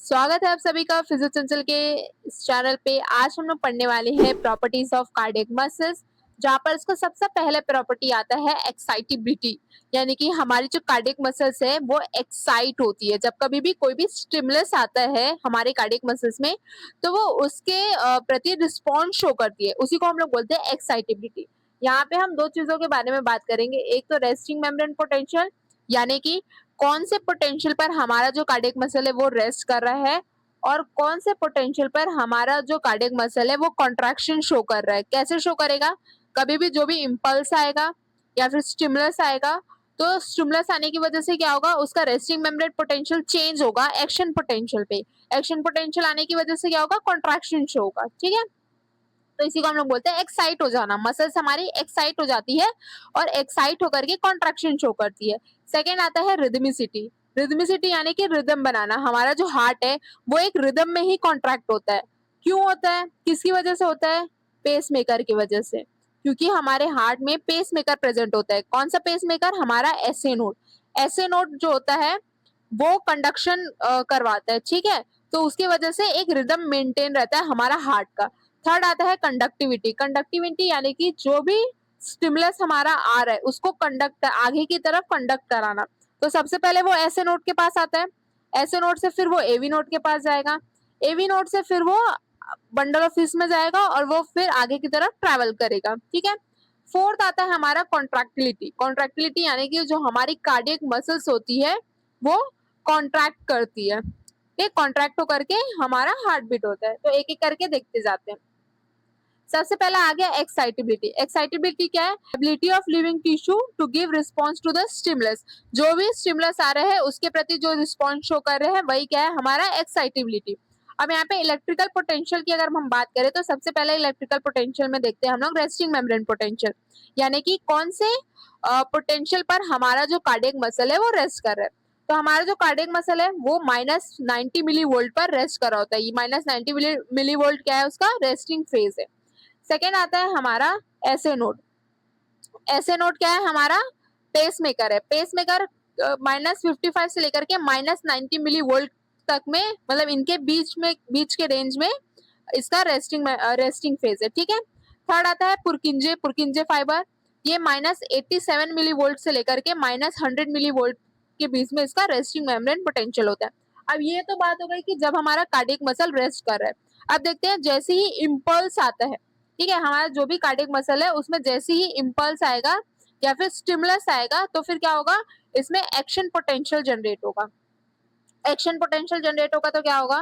स्वागत है आप सभी का फिजियोचंचल के इस चैनल पे। आज हम लोग पढ़ने वाले हैं प्रॉपर्टीज ऑफ कार्डियक मसल्स, जहाँ पर इसका सबसे पहले प्रॉपर्टी आता है एक्साइटेबिलिटी। यानी कि हमारी जो कार्डियक मसल्स है वो एक्साइट होती है। जब कभी भी कोई भी स्टिमुलस आता है हमारे कार्डियक मसल्स में, तो वो उसके प्रति रिस्पॉन्स शो करती है। उसी को हम लोग बोलते हैं एक्साइटेबिलिटी। यहाँ पे हम दो चीजों के बारे में बात करेंगे। एक तो रेस्टिंग मेम्ब्रेन पोटेंशियल, यानी कि कौन से पोटेंशियल पर हमारा जो कार्डियक मसल है वो रेस्ट कर रहा है, और कौन से पोटेंशियल पर हमारा जो कार्डियक मसल है वो कॉन्ट्रैक्शन शो कर रहा है। कैसे शो करेगा? कभी भी जो भी इम्पल्स आएगा या फिर स्टिमुलस आएगा, तो स्टिमुलस आने की वजह से क्या होगा, उसका रेस्टिंग मेम्ब्रेन पोटेंशियल चेंज होगा एक्शन पोटेंशियल पे। एक्शन पोटेंशियल आने की वजह से क्या होगा, कॉन्ट्रैक्शन शो होगा। ठीक है, तो इसी को हम लोग बोलते हैं एक्साइट हो जाना। मसल्स हमारी एक्साइट हो जाती है और एक्साइट होकर के कॉन्ट्रैक्शन शो करती है। सेकेंड आता है रिदमिसिटी। रिदमिसिटी यानी कि रिदम बनाना। हमारा जो हार्ट है वो एक रिदम में ही कॉन्ट्रैक्ट होता है। क्यों होता है, किसकी वजह से होता है? पेस मेकर की वजह से। क्योंकि हमारे हार्ट में पेस मेकर प्रेजेंट होता है। कौन सा पेस मेकर? हमारा एसए नोड। एसए नोड जो होता है वो कंडक्शन करवाता है। ठीक है, तो उसकी वजह से एक रिदम मेंटेन रहता है हमारा हार्ट का। थर्ड आता है कंडक्टिविटी। कंडक्टिविटी यानी कि जो भी स्टिमुलस हमारा आ रहा है उसको कंडक्ट आगे की तरफ कंडक्ट कराना। तो सबसे पहले वो एसए नोड के पास आता है, एसए नोड से फिर वो एवी नोड के पास जाएगा, एवी नोड से फिर वो बंडल ऑफ फिश में जाएगा और वो फिर आगे की तरफ ट्रैवल करेगा। ठीक है, फोर्थ आता है हमारा कॉन्ट्रैक्टिलिटी। कॉन्ट्रैक्टिलिटी यानी कि जो हमारी कार्डियक मसल्स होती है वो कॉन्ट्रैक्ट करती है। ये कॉन्ट्रैक्ट होकर के हमारा हार्ट बीट होता है। तो एक एक करके देखते जाते हैं। सबसे पहला आ गया एक्साइटेबिलिटी। एक्साइटेबिलिटी क्या है? Ability of living tissue to give response to the stimulus. जो भी स्टिमुलस आ रहे हैं उसके प्रति जो रिस्पॉन्स शो कर रहे हैं वही क्या है, हमारा एक्साइटेबिलिटी। अब यहाँ पे इलेक्ट्रिकल पोटेंशियल की अगर हम बात करें तो सबसे पहले इलेक्ट्रिकल पोटेंशियल में देखते हैं हम लोग रेस्टिंग मेम्ब्रेन पोटेंशियल। यानी कि कौन से पोटेंशियल पर हमारा जो कार्डियक मसल है वो रेस्ट कर रहा है। तो हमारा जो कार्डियक मसल है वो -90 मिली वोल्ट पर रेस्ट कर रहा होता है। ये -90 मिली वोल्ट क्या है, उसका रेस्टिंग फेज है। सेकेंड आता है हमारा एसए नोड। एसए नोड क्या है? हमारा पेस मेकर है। पेस मेकर -55 से लेकर के -90 मिली वोल्ट तक में, मतलब इनके बीच के रेंज में इसका रेस्टिंग फेज है। ठीक है, थर्ड आता है पुरकिंजे। पुरकिंजे फाइबर, ये -87 मिली वोल्ट से लेकर के -100 मिली वोल्ट के बीच में इसका रेस्टिंग मेम्ब्रेन पोटेंशियल होता है। अब ये तो बात हो गई कि जब हमारा कार्डियक मसल रेस्ट कर रहा है। अब देखते हैं जैसे ही इम्पल्स आता है, ठीक है, हमारा जो भी कार्डियक मसल है उसमें जैसे ही इम्पल्स आएगा या फिर स्टिमुलस आएगा तो फिर क्या होगा, इसमें एक्शन पोटेंशियल जनरेट होगा। एक्शन पोटेंशियल जनरेट होगा तो क्या होगा,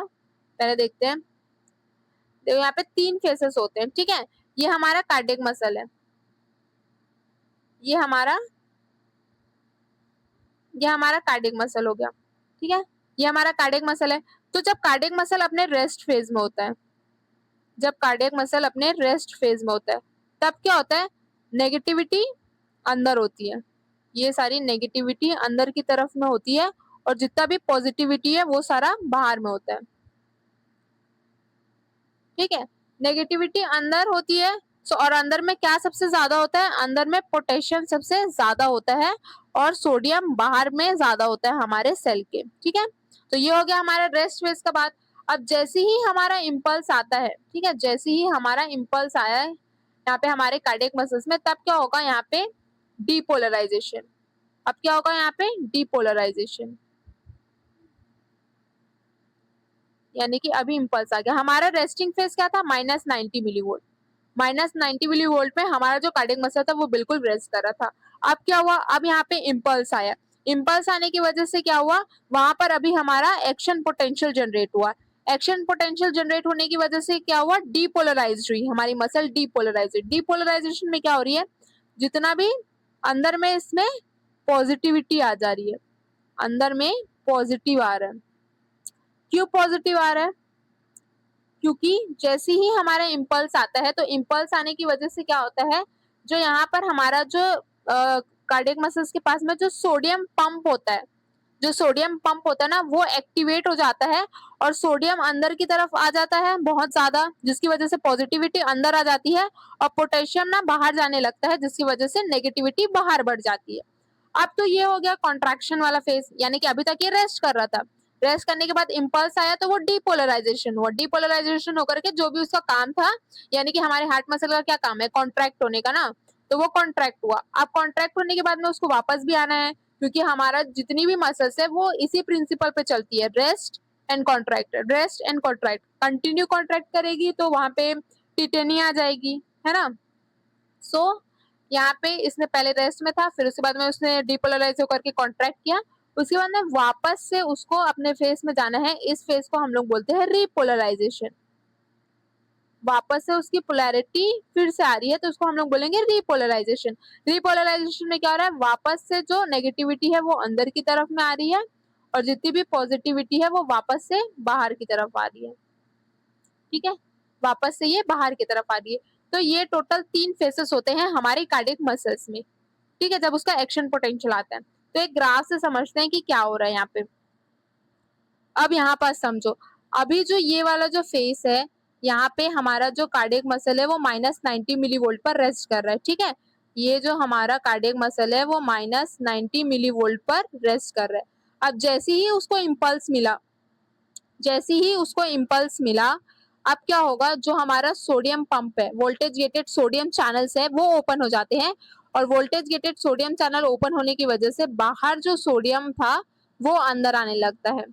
पहले देखते हैं। देखो यहाँ पे तीन फेसेस होते हैं। ठीक है, ये हमारा कार्डियक मसल है, ये हमारा कार्डियक मसल हो गया। ठीक है, ये हमारा कार्डियक मसल है। तो जब कार्डियक मसल अपने रेस्ट फेज में होता है, जब कार्डियक मसल अपने रेस्ट फेज में होता है तब क्या होता है, नेगेटिविटी अंदर होती है। ये सारी नेगेटिविटी अंदर की तरफ में होती है और जितना भी पॉजिटिविटी है वो सारा बाहर में होता है। ठीक है, नेगेटिविटी अंदर होती है। और अंदर में क्या सबसे ज्यादा होता है? अंदर में पोटेशियम सबसे ज्यादा होता है और सोडियम बाहर में ज्यादा होता है हमारे सेल के। ठीक है, तो ये हो गया हमारा रेस्ट फेज का बात। अब जैसे ही हमारा इम्पल्स आता है, ठीक है, जैसे ही हमारा इम्पल्स आया है यहाँ पे हमारे कार्डियक मसल्स में, तब क्या होगा यहाँ पे, डीपोलराइजेशन। अब क्या होगा यहाँ पे, डीपोलराइजेशन। यानी कि अभी इम्पल्स आ गया। हमारा रेस्टिंग फेज क्या था, -90 मिली वोल्ट। -90 मिली वोल्ट में हमारा जो कार्डियक मसल था वो बिल्कुल रेस्ट कर रहा था। अब क्या हुआ, अब यहाँ पे इम्पल्स आया। इम्पल्स आने की वजह से क्या हुआ, वहां पर अभी हमारा एक्शन पोटेंशियल जनरेट हुआ। एक्शन पोटेंशियल जनरेट होने की वजह से क्या हुआ, डीपोलराइज हुई हमारी मसल। डीपोलराइजेशन में क्या हो रही है, जितना भी अंदर में इसमें पॉजिटिविटी आ जा रही है, अंदर में पॉजिटिव आ रहा है। क्यों पॉजिटिव आ रहा है? क्योंकि जैसे ही हमारा इम्पल्स आता है तो इम्पल्स आने की वजह से क्या होता है, जो यहाँ पर हमारा जो कार्डियक मसल्स के पास में जो सोडियम पंप होता है, जो सोडियम पंप होता है ना वो एक्टिवेट हो जाता है और सोडियम अंदर की तरफ आ जाता है बहुत ज्यादा, जिसकी वजह से पॉजिटिविटी अंदर आ जाती है और पोटेशियम ना बाहर जाने लगता है, जिसकी वजह से नेगेटिविटी बाहर बढ़ जाती है। अब तो ये हो गया कॉन्ट्रैक्शन वाला फेज, यानी कि अभी तक ये रेस्ट कर रहा था। रेस्ट करने के बाद इम्पल्स आया तो वो डीपोलराइजेशन हुआ, डीपोलराइजेशन होकर के जो भी उसका काम था, यानी कि हमारे हार्ट मसल का क्या काम है, कॉन्ट्रैक्ट होने का ना, तो वो कॉन्ट्रैक्ट हुआ। अब कॉन्ट्रैक्ट होने के बाद में उसको वापस भी आना है, क्योंकि हमारा जितनी भी मसल्स है वो इसी प्रिंसिपल पे चलती है, rest and contract, rest and contract. Continue contract करेगी तो वहां पे टिटेनी आ जाएगी, है ना। सो यहाँ पे इसने पहले रेस्ट में था, फिर उसके बाद में उसने डीपोलराइज होकर के कॉन्ट्रैक्ट किया, उसके बाद में वापस से उसको अपने फेस में जाना है। इस फेस को हम लोग बोलते हैं रीपोलराइजेशन। वापस से उसकी पोलैरिटी फिर से आ रही है तो उसको हम लोग बोलेंगे रीपोलराइजेशन। रीपोलराइजेशन में क्या हो रहा है, वापस से जो नेगेटिविटी है वो अंदर की तरफ में आ रही है और जितनी भी पॉजिटिविटी है वो वापस से बाहर की तरफ आ रही है, ठीक है, वापस से ये बाहर की तरफ आ रही है। तो ये टोटल 3 फेसेस होते हैं हमारे कार्डियक मसल्स में, ठीक है, जब उसका एक्शन पोटेंशियल आता है। तो एक ग्राफ से समझते हैं कि क्या हो रहा है यहाँ पे। अब यहाँ पर समझो, अभी जो ये वाला जो फेस है, यहाँ पे हमारा जो कार्डियक मसल है वो -90 मिलीवोल्ट पर रेस्ट कर रहा है, ठीक है। ये जो हमारा कार्डियक मसल है वो -90 मिलीवोल्ट पर रेस्ट कर रहा है। अब जैसे ही उसको इम्पल्स मिला, जैसे ही उसको इम्पल्स मिला, अब क्या होगा, जो हमारा सोडियम पंप है, वोल्टेज गेटेड सोडियम चैनल्स है वो ओपन हो जाते हैं, और voltage gated sodium channel open होने की वजह से बाहर जो सोडियम था वो अंदर आने लगता है,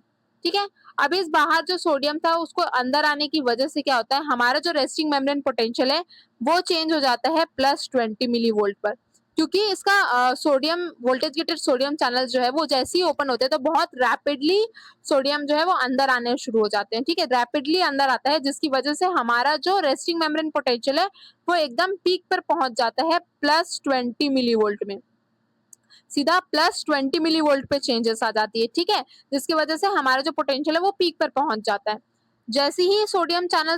ठीक है। अब इस बाहर जो सोडियम था उसको अंदर आने की वजह से क्या होता है, हमारा जो रेस्टिंग मेम्ब्रेन पोटेंशियल है वो चेंज हो जाता है +20 मिलीवोल्ट पर, क्योंकि इसका sodium voltage gated sodium channel जो है वो जैसे ही ओपन होते हैं तो बहुत रैपिडली सोडियम जो है वो अंदर आने शुरू हो जाते हैं, ठीक है, रैपिडली अंदर आता है, जिसकी वजह से हमारा जो रेस्टिंग मेम्ब्रेन पोटेंशियल है वो एकदम पीक पर पहुंच जाता है +20 मिलीवोल्ट में, सीधा +20 मिलीवोल्ट पे चेंजेस आ जाती है, ठीक है, जिसकी वजह से हमारा जो पोटेंशियल है वो पीक पर पहुंच जाता है। जैसे ही सोडियम चैनल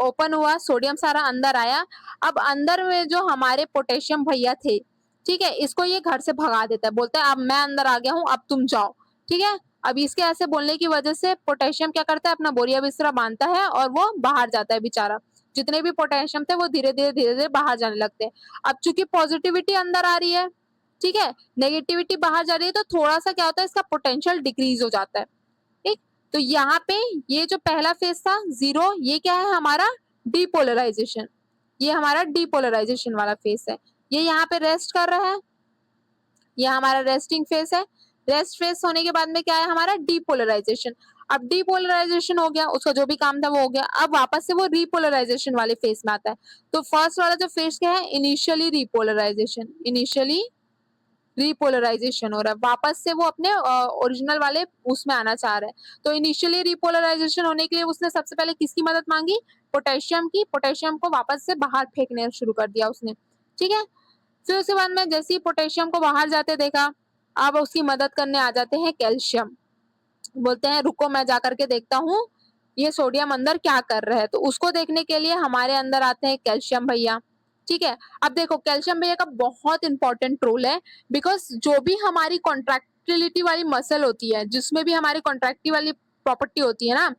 ओपन हुआ, सोडियम सारा अंदर आया, अब अंदर में जो हमारे पोटेशियम भैया थे, ठीक है, इसको ये घर से भगा देता है, बोलता है अब मैं अंदर आ गया हूँ, अब तुम जाओ, ठीक है। अब इसके ऐसे बोलने की वजह से पोटेशियम क्या करता है, अपना बोरिया बिस्तरा बांधता है और वो बाहर जाता है बेचारा। जितने भी पोटेशियम थे वो धीरे धीरे बाहर जाने लगते हैं। अब चूंकि पॉजिटिविटी अंदर आ रही है, ठीक है, नेगेटिविटी बाहर जा रही है, तो थोड़ा सा क्या होता है, इसका पोटेंशियल डिक्रीज हो जाता है, ठीक। तो यहाँ पे ये जो पहला फेज था 0, ये क्या है हमारा डीपोलराइजेशन, ये हमारा डीपोलराइजेशन वाला फेज है। ये यहाँ पे रेस्ट कर रहा है, ये हमारा रेस्टिंग फेज है। रेस्ट फेज होने के बाद में क्या है हमारा डीपोलराइजेशन। अब डीपोलराइजेशन हो गया, उसका जो भी काम था वो हो गया, अब वापस से वो रिपोलराइजेशन वाले फेज में आता है। तो फर्स्ट वाला जो फेज क्या है, इनिशियली रिपोलराइजेशन, इनिशियली रिपोलराइजेशन हो रहा है, वापस से वो अपने ओरिजिनल वाले उसमें आना चाह रहा है। तो इनिशियली रिपोलराइजेशन होने के लिए उसने सबसे पहले किसकी मदद मांगी, पोटेशियम की, पोटेशियम को वापस से बाहर फेंकने शुरू कर दिया उसने, ठीक है। फिर उसके बाद में जैसे ही पोटेशियम को बाहर जाते देखा, अब उसकी मदद करने आ जाते हैं कैल्शियम, बोलते हैं रुको मैं जाकर के देखता हूँ ये सोडियम अंदर क्या कर रहा है। तो उसको देखने के लिए हमारे अंदर आते हैं कैल्शियम भैया, ठीक है। अब देखो कैल्शियम भैया का बहुत इंपॉर्टेंट रोल है, बिकॉज जो भी हमारी कॉन्ट्रैक्टिलिटी वाली मसल होती है, जिसमें भी हमारी कॉन्ट्रैक्टिव वाली प्रॉपर्टी होती है ना,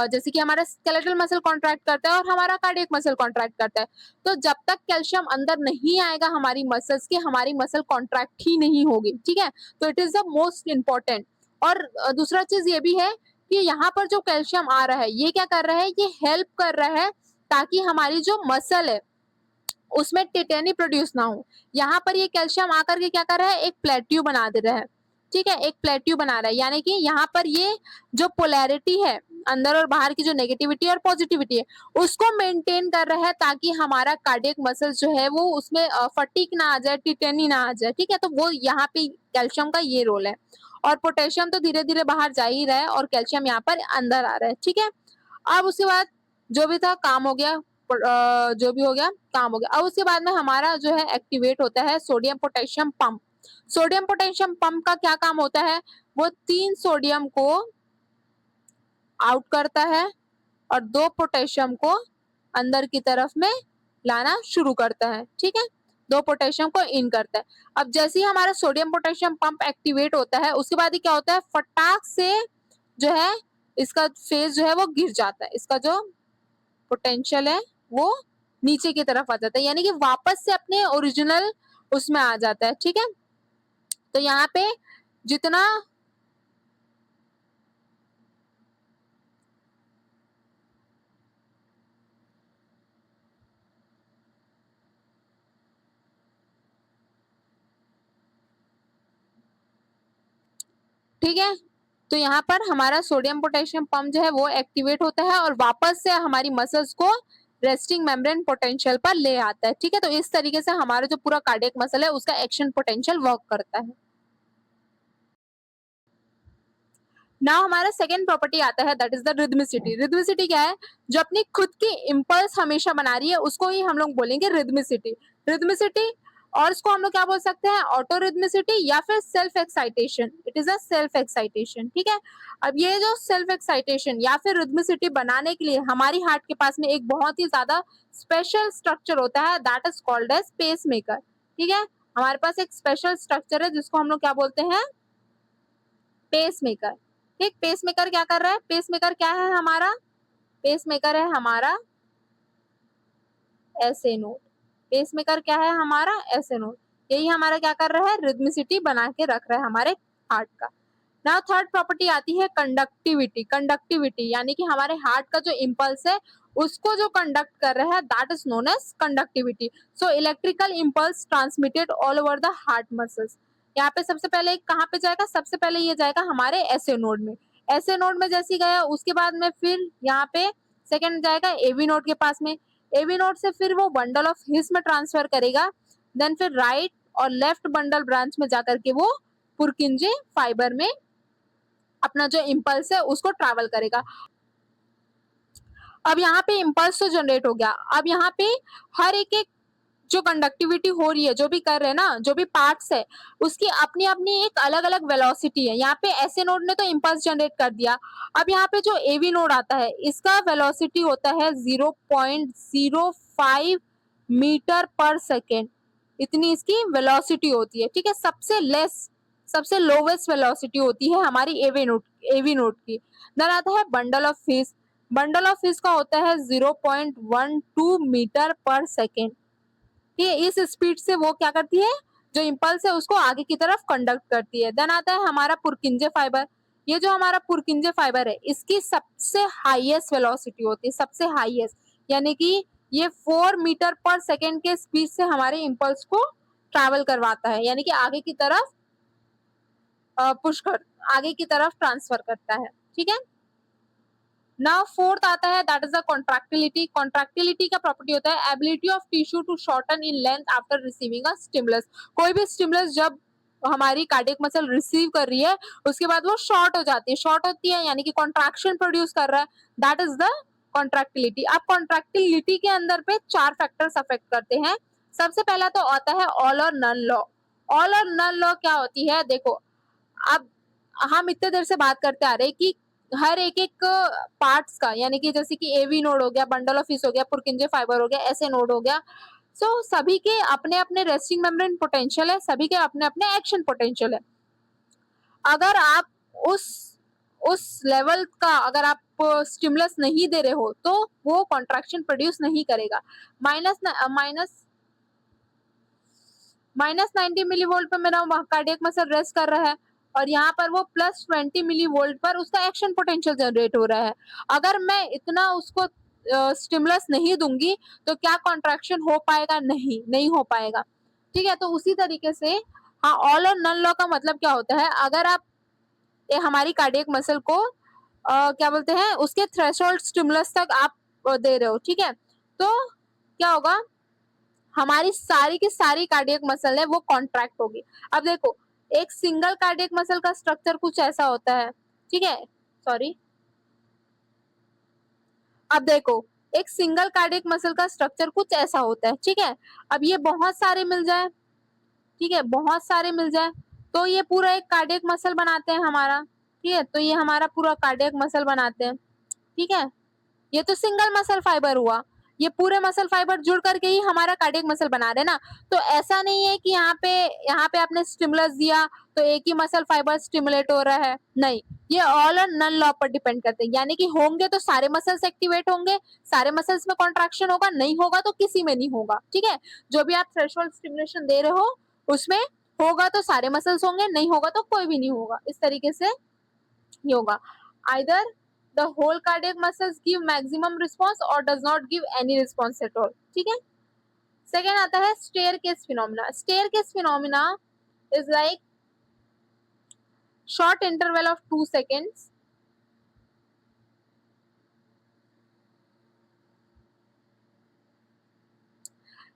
जैसे कि हमारा स्केलेटल मसल कॉन्ट्रैक्ट करता है और हमारा कार्डियक मसल कॉन्ट्रैक्ट करता है, तो जब तक कैल्शियम अंदर नहीं आएगा हमारी मसल्स के, हमारी मसल कॉन्ट्रैक्ट ही नहीं होगी, ठीक है। तो it is the most important. और दूसरा चीज ये भी है कि यहाँ पर जो कैल्शियम आ रहा है ये क्या कर रहा है, ये हेल्प कर रहा है ताकि हमारी जो मसल है उसमें टिटेनी प्रोड्यूस ना हो। यहाँ पर ये कैल्शियम आकर के क्या कर रहा है, एक प्लेट्यू बना दे रहा है, ठीक है, एक प्लेट्यू बना रहा है, यानी कि यहाँ पर ये जो पोलैरिटी है अंदर और बाहर की, जो नेगेटिविटी और पॉजिटिविटी है, उसको मेंटेन कर रहा है ताकि हमारा कार्डियक मसल जो है वो उसमें फटीक ना आ जाए, टिटेनी ना आ जाए, ठीक है। तो वो यहाँ पे कैल्शियम का ये रोल है। और पोटेशियम तो धीरे धीरे बाहर जा ही रहा है और कैल्शियम यहाँ पर अंदर आ रहा है, ठीक है। अब उसके बाद जो भी था काम हो गया, जो भी हो गया काम हो गया। अब उसके बाद में हमारा जो है एक्टिवेट होता है sodium potassium pump. Sodium potassium pump का क्या काम होता है, वो 3 सोडियम को आउट करता है और 2 पोटेशियम को अंदर की तरफ में लाना शुरू करता है, ठीक है, 2 पोटेशियम को इन करता है। अब जैसे ही हमारा सोडियम पोटेशियम पंप एक्टिवेट होता है, उसके बाद ही क्या होता है, फटाक से जो है इसका फेज जो है वो गिर जाता है, इसका जो पोटेंशियल है वो नीचे की तरफ आ जाता है, यानी कि वापस से अपने ओरिजिनल उसमें आ जाता है, ठीक है। तो यहाँ पे जितना ठीक है। तो यहाँ पर हमारा सोडियम पोटेशियम पंप जो है वो एक्टिवेट होता है और वापस से हमारी मसल्स को रेस्टिंग मेम्ब्रेन पोटेंशियल पर ले आता है। ठीक है, तो इस तरीके से हमारा जो पूरा कार्डियक मसल है उसका एक्शन पोटेंशियल वर्क करता है। नाउ हमारा सेकंड प्रॉपर्टी आता है, that is the rhythmicity. Rhythmicity क्या है? जो अपनी खुद की इम्पल्स हमेशा बना रही है उसको ही हम लोग बोलेंगे रिदमिसिटी। रिदमिसिटी, और इसको हम लोग क्या बोल सकते हैं? ऑटो रिदमिसिटी या फिर self excitation. It is a self excitation. ठीक है, अब ये जो सेल्फ एक्साइटेशन या फिर रिदमिसिटी बनाने के लिए हमारी हार्ट के पास में एक बहुत ही ज्यादा स्पेशल स्ट्रक्चर होता है, that is called as pacemaker. ठीक है, हमारे पास एक स्पेशल स्ट्रक्चर है जिसको हम लोग क्या बोलते हैं? Pacemaker. ठीक, पेस मेकर क्या कर रहा है? पेस मेकर क्या है हमारा? पेस मेकर है हमारा ऐसे नोट। पेस मेकर क्या है हमारा? ऐसे नोट। यही हमारा क्या कर रहा है? रिदमिसिटी बना के रख रहा है हमारे हार्ट का। नाउ थर्ड प्रॉपर्टी आती है कंडक्टिविटी। कंडक्टिविटी यानी कि हमारे हार्ट का जो इम्पल्स है उसको जो कंडक्ट कर रहा है, that is known as conductivity. So electrical impulse transmitted all over the heart muscles. यहाँ पे सबसे पहले कहाँ पे जाएगा? सबसे पहले ये जाएगा हमारे एसए नोड में। एसए नोड में जैसे गया उसके बाद में फिर यहाँ पे सेकंड जाएगा एवी नोड के पास में। एवी नोड से फिर वो बंडल ऑफ हिस में ट्रांसफर करेगा, देन फिर राइट और लेफ्ट बंडल ब्रांच में जाकर के वो पुरकिंजे फाइबर में अपना जो इम्पल्स है उसको ट्रैवल करेगा। अब यहाँ पे इम्पल्स तो जनरेट हो गया। अब यहाँ पे हर एक एक जो कंडक्टिविटी हो रही है, जो भी कर रहे हैं ना, जो भी पार्ट्स है उसकी अपनी अपनी एक अलग अलग वेलोसिटी है। यहाँ पे एसए नोड ने तो इम्पल्स जनरेट कर दिया। अब यहाँ पे जो एवी नोड आता है इसका वेलोसिटी होता है 0.05 मीटर पर सेकेंड। इतनी इसकी वेलोसिटी होती है। ठीक है, सबसे लोवेस्ट वेलोसिटी होती है हमारी एवी नोड की। देन आता है bundle of fish. Bundle of fish का होता है 0.12 मीटर पर सेकेंड। ठीक है, इस स्पीड से वो क्या करती है? जो इम्पल्स है उसको आगे की तरफ कंडक्ट करती है। देन आता है हमारा पुरकिंजे फाइबर। ये जो हमारा पुरकिंजे फाइबर है इसकी सबसे हाईएस्ट वेलोसिटी होती है, सबसे हाईएस्ट, यानी कि ये 4 मीटर पर सेकेंड के स्पीड से हमारे इम्पल्स को ट्रैवल करवाता है, यानी कि आगे की तरफ आगे की तरफ ट्रांसफर करता है। ठीक है, नाउ फोर्थ आता है, that is the contractility. Contractility का प्रॉपर्टी होता है ability of tissue to shorten in length after receiving a stimulus. कोई भी स्टिमुलस जब हमारी कार्डियक मसल रिसीव कर रही है उसके बाद वो शॉर्ट हो जाती है, शॉर्ट होती है यानी कि कॉन्ट्रैक्शन प्रोड्यूस कर रहा है, दैट इज द कॉन्ट्रैक्टिलिटी। अब कॉन्ट्रैक्टिलिटी के अंदर पे 4 फैक्टर्स अफेक्ट करते हैं। सबसे पहला तो आता है all or none law. All or none law क्या होती है? देखो, अब हम इतने देर से बात करते आ रहे हैं कि हर एक एक पार्ट्स का, यानी कि जैसे कि एवी नोड हो गया, बंडल ऑफ फिश हो गया, पुरकिंजे फाइबर हो गया, ऐसे नोड हो गया। सो सभी के अपने अपने रेस्टिंग मेम्ब्रेन पोटेंशियल है, सभी के अपने अपने एक्शन पोटेंशियल है। अगर आप उस उस लेवल का अगर आप स्टिमुलस नहीं दे रहे हो तो वो कॉन्ट्रैक्शन प्रोड्यूस नहीं करेगा। माइनस माइनस -90 मिलीवोल्ट पर मेरा कार्डियक मसल रेस्ट कर रहा है और यहाँ पर वो +20 मिलीवोल्ट पर उसका एक्शन पोटेंशियल जनरेट हो रहा है। अगर मैं इतना उसको स्टिमुलस नहीं दूंगी तो क्या कॉन्ट्रैक्शन हो पाएगा? नहीं हो पाएगा। ठीक है, तो उसी तरीके से हाँ, ऑल और नन लॉ का मतलब क्या होता है? अगर आप हमारी कार्डियक मसल को क्या बोलते हैं, उसके थ्रेशोल्ड स्टिमुलस तक आप दे रहे हो, ठीक है, तो क्या होगा? हमारी सारी की सारी कार्डियक मसल है वो कॉन्ट्रैक्ट होगी। अब देखो, एक सिंगल कार्डियक मसल का स्ट्रक्चर कुछ ऐसा होता है, ठीक है, सॉरी, अब देखो, एक सिंगल कार्डियक मसल का स्ट्रक्चर कुछ ऐसा होता है, ठीक है। अब ये बहुत सारे मिल जाए, ठीक है, बहुत सारे मिल जाए तो ये पूरा एक कार्डियक मसल बनाते हैं हमारा। ठीक है, तो ये हमारा पूरा कार्डियक मसल बनाते हैं। ठीक है, ये तो सिंगल मसल फाइबर हुआ, ये पूरे मसल फाइबर जुड़ करके ही हमारा कार्डियक मसल बना रहे ना। तो ऐसा नहीं है कि यहाँ पे आपने स्टिमुलस दिया तो एक ही मसल फाइबर स्टिमुलेट हो रहा है, नहीं, ये ऑल और नन लॉ पर डिपेंड करते हैं, यानी कि होंगे तो सारे मसल्स एक्टिवेट होंगे, सारे मसल्स में कॉन्ट्रैक्शन होगा, नहीं होगा तो किसी में नहीं होगा। ठीक है, जो भी आप थ्रेशोल्ड स्टिमुलेशन दे रहे हो उसमें होगा तो सारे मसल्स होंगे, नहीं होगा तो कोई भी नहीं होगा, इस तरीके से ही होगा। Either the whole cardiac muscles give maximum response or does not give any response at all। ठीक है, सेकेंड आता है staircase phenomena। staircase phenomena is like short interval of 2 seconds.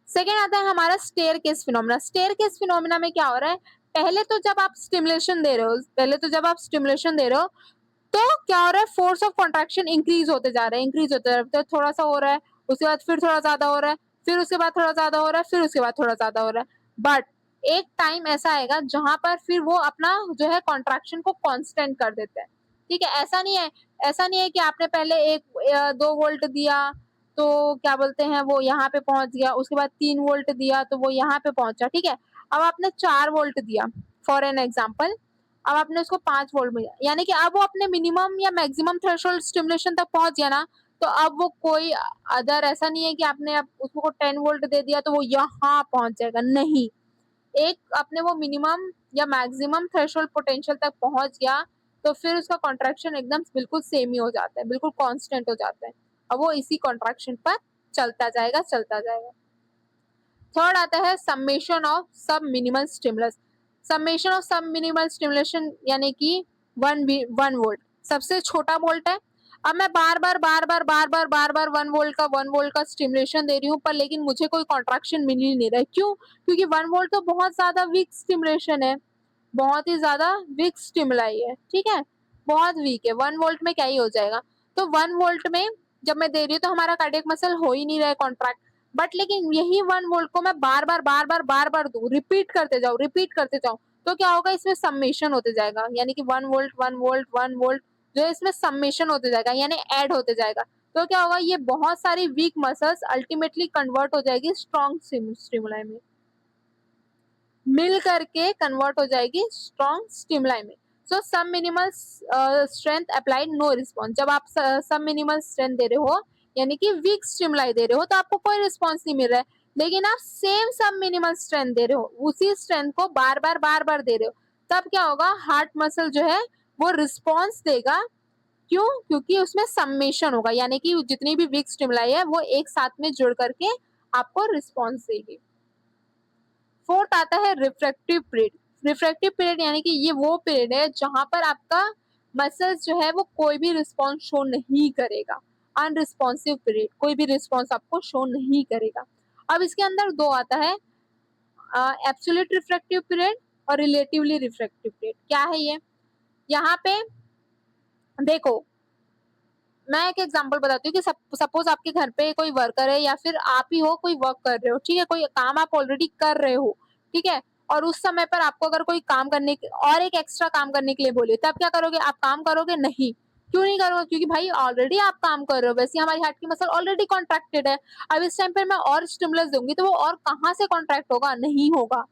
Second आता है हमारा staircase phenomena. Staircase phenomena में क्या हो रहा है, पहले तो जब आप स्टिमुलेशन दे रहे हो तो क्या हो रहा है, फोर्स ऑफ कॉन्ट्रैक्शन इंक्रीज होते जा रहे हैं, तो थोड़ा सा हो रहा है, उसके बाद फिर थोड़ा ज्यादा हो रहा है, फिर उसके बाद थोड़ा ज्यादा हो रहा है, फिर उसके बाद थोड़ा ज्यादा हो रहा है। बट एक टाइम ऐसा आएगा जहां पर फिर वो अपना जो है कॉन्ट्रैक्शन को कांस्टेंट कर देते हैं। ठीक है, ऐसा नहीं है कि आपने पहले 2 वोल्ट दिया तो क्या बोलते हैं वो यहाँ पे पहुंच गया, उसके बाद 3 वोल्ट दिया तो वो यहाँ पे पहुंचा। ठीक है, अब आपने 4 वोल्ट दिया फॉर एन एग्जाम्पल, अब आपने उसको 5 वोल्ट में, यानी कि अब वो अपने मिनिमम या मैक्सिमम थ्रेशोल्ड स्टिमुलेशन तक पहुंच गया ना, तो अब वो कोई अदर ऐसा नहीं है कि आपने अब उसको 10 वोल्ट दे दिया तो वो यहाँ पहुंच जाएगा, नहीं। एक अपने वो मिनिमम या मैक्सिमम थ्रेशोल्ड पोटेंशियल तक पहुंच गया तो फिर उसका कॉन्ट्रैक्शन एकदम बिल्कुल सेम ही हो जाता है, बिल्कुल कांस्टेंट हो जाता है। अब वो इसी कॉन्ट्रैक्शन पर चलता जाएगा। थर्ड आता है summation of sub minimal stimulus. Summation of sub minimal stimulation यानी कि 1 वोल्ट सबसे छोटा वोल्ट है। अब मैं बार बार 1 वोल्ट का स्टिमुलेशन दे रही हूँ, पर लेकिन मुझे कोई कॉन्ट्रैक्शन मिल ही नहीं रहा है। क्यों? क्योंकि 1 वोल्ट तो बहुत ज्यादा वीक स्टिमुलेशन है, बहुत ही ज्यादा वीक स्टिमुलाई है। ठीक है, बहुत वीक है, 1 वोल्ट में क्या ही हो जाएगा। तो 1 वोल्ट में जब मैं दे रही हूँ तो हमारा कार्डियक मसल हो ही नहीं रहा है कॉन्ट्रैक्ट। बट लेकिन यही 1 वोल्ट को मैं बार बार दूं, रिपीट करते जाऊं तो क्या होगा, इसमें सम्मेशन होते जाएगा, यानी कि 1 वोल्ट जो है इसमें सम्मेशन होते जाएगा, यानी ऐड होते जाएगा। तो क्या होगा, ये बहुत सारी वीक मसल्स अल्टीमेटली कन्वर्ट हो जाएगी स्ट्रॉन्ग स्टिमुलाई में, मिल करके कन्वर्ट हो जाएगी स्ट्रॉन्ग स्टिमुलाई में। So sub minimal strength applied no response. जब आप सब मिनिमल स्ट्रेंथ दे रहे हो यानी कि वीक स्टिमुलाई दे रहे हो तो आपको कोई रिस्पॉन्स नहीं मिल रहा है, लेकिन आप सेम सब मिनिमल स्ट्रेंथ दे रहे हो, उसी स्ट्रेंथ को बार बार दे रहे हो, तब क्या होगा, हार्ट मसल जो है वो रिस्पॉन्स देगा। क्यों? क्योंकि उसमें सम्मेशन होगा, यानी कि जितनी भी वीक स्टिमुलाई है वो एक साथ में जुड़ करके आपको रिस्पॉन्स देगी। फोर्थ आता है रिफ्रैक्टिव पीरियड। रिफ्रैक्टिव पीरियड यानी कि ये वो पीरियड है जहां पर आपका मसल्स जो है वो कोई भी रिस्पॉन्स शो नहीं करेगा। अनरिस्पॉन्सिव पीरियड, कोई भी रिस्पॉन्स आपको शो नहीं करेगा। अब इसके अंदर दो आता है, एब्सोल्यूट रिफ्रैक्टिव पीरियड और रिलेटिवली रिफ्रैक्टिव पीरियड। क्या है ये? यहाँ पे देखो, मैं एक एग्जांपल बताती हूँ कि सपोज आपके घर पे कोई वर्कर है या फिर आप ही हो, कोई वर्क कर रहे हो, ठीक है, कोई काम आप ऑलरेडी कर रहे हो, ठीक है, और उस समय पर आपको अगर कोई काम करने और एक एक्स्ट्रा काम करने के लिए बोले, तब क्या करोगे? आप काम करोगे? नहीं। क्यों नहीं करोगे? क्योंकि भाई ऑलरेडी आप काम कर रहे हो, वैसे हमारी हार्ट की मसल ऑलरेडी कॉन्ट्रैक्टेड है। अब इस टाइम पर मैं और स्टिमुलस दूंगी तो वो और कहाँ से कॉन्ट्रैक्ट होगा? नहीं होगा।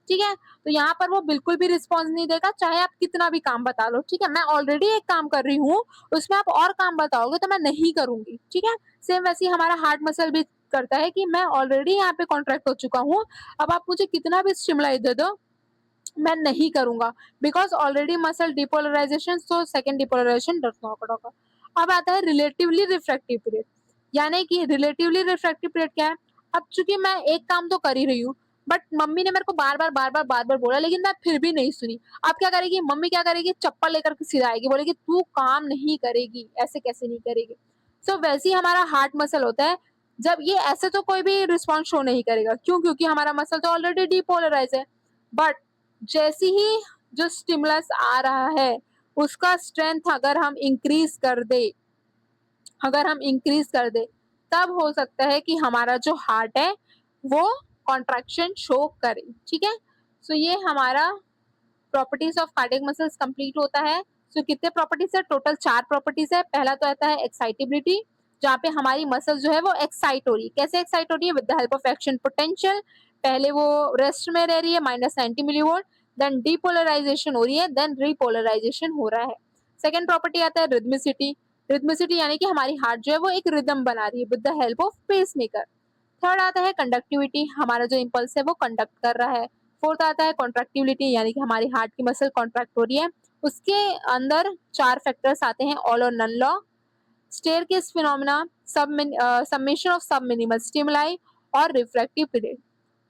ठीक है, तो यहाँ पर वो बिल्कुल भी रिस्पॉन्स नहीं देगा, चाहे आप कितना भी काम बता लो। ठीक है, मैं ऑलरेडी एक काम कर रही हूँ, उसमें आप और काम बताओगे तो मैं नहीं करूंगी। ठीक है, सेम वैसे ही हमारा हार्ट मसल भी करता है कि मैं ऑलरेडी यहाँ पे कॉन्ट्रैक्ट हो चुका हूँ, अब आप मुझे कितना भी स्टिमुलाई दे दो मैं नहीं करूंगा, because already muscle depolarization, so second depolarization does not occur. अब आता है रिलेटिवली रिफ्रैक्टिव पीरियड। यानी कि रिलेटिवली रिफ्रैक्टिव पीरियड क्या है? अब चूंकि मैं एक काम तो कर ही रही हूँ, बट मम्मी ने मेरे को बार बार बोला, लेकिन मैं फिर भी नहीं सुनी। अब क्या करेगी मम्मी? क्या करेगी? चप्पल लेकर के सीधा आएगी, बोलेगी तू काम नहीं करेगी, ऐसे कैसे नहीं करेगी। सो वैसे ही हमारा हार्ट मसल होता है, जब ये ऐसे तो कोई भी रिस्पॉन्स शो नहीं करेगा। क्यों? क्योंकि हमारा मसल तो ऑलरेडी डिपोलराइज है। बट जैसे ही जो स्टिमुलस आ रहा है उसका स्ट्रेंथ अगर हम इंक्रीज कर दे तब हो सकता है कि हमारा जो हार्ट है वो कॉन्ट्रैक्शन शो करे। ठीक है, सो ये हमारा properties of cardiac muscles complete होता है। सो कितने प्रॉपर्टीज है? टोटल 4 प्रॉपर्टीज है। पहला तो आता है एक्साइटेबिलिटी, जहाँ पे हमारी मसल जो है वो एक्साइट हो रही है। कैसे एक्साइट हो रही है? With the help of action potential. पहले वो रेस्ट में रह रही है -90 मिलीवोल्ट, देन डीपोलराइजेशन हो रही है, देन रीपोलराइजेशन हो रहा है। सेकेंड प्रॉपर्टी आता है रिदमिसिटी। रिदमिसिटी यानी कि हमारी हार्ट जो है वो एक रिदम बना रही है with the help of pacemaker. Third आता है कंडक्टिविटी, हमारा जो इम्पल्स है वो कंडक्ट कर रहा है। फोर्थ आता है कॉन्ट्रैक्टिविटी, यानी कि हमारी हार्ट की मसल कॉन्ट्रैक्ट हो रही है। उसके अंदर 4 फैक्टर्स आते हैं, all or none law, staircase phenomena, summation of sub minimal stimuli और रिफ्रैक्टिव पीरियड।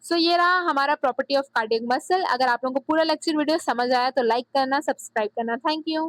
सो ये रहा हमारा प्रॉपर्टी ऑफ कार्डियक मसल। अगर आप लोगों को पूरा लेक्चर वीडियो समझ आया तो लाइक करना, सब्सक्राइब करना। Thank you.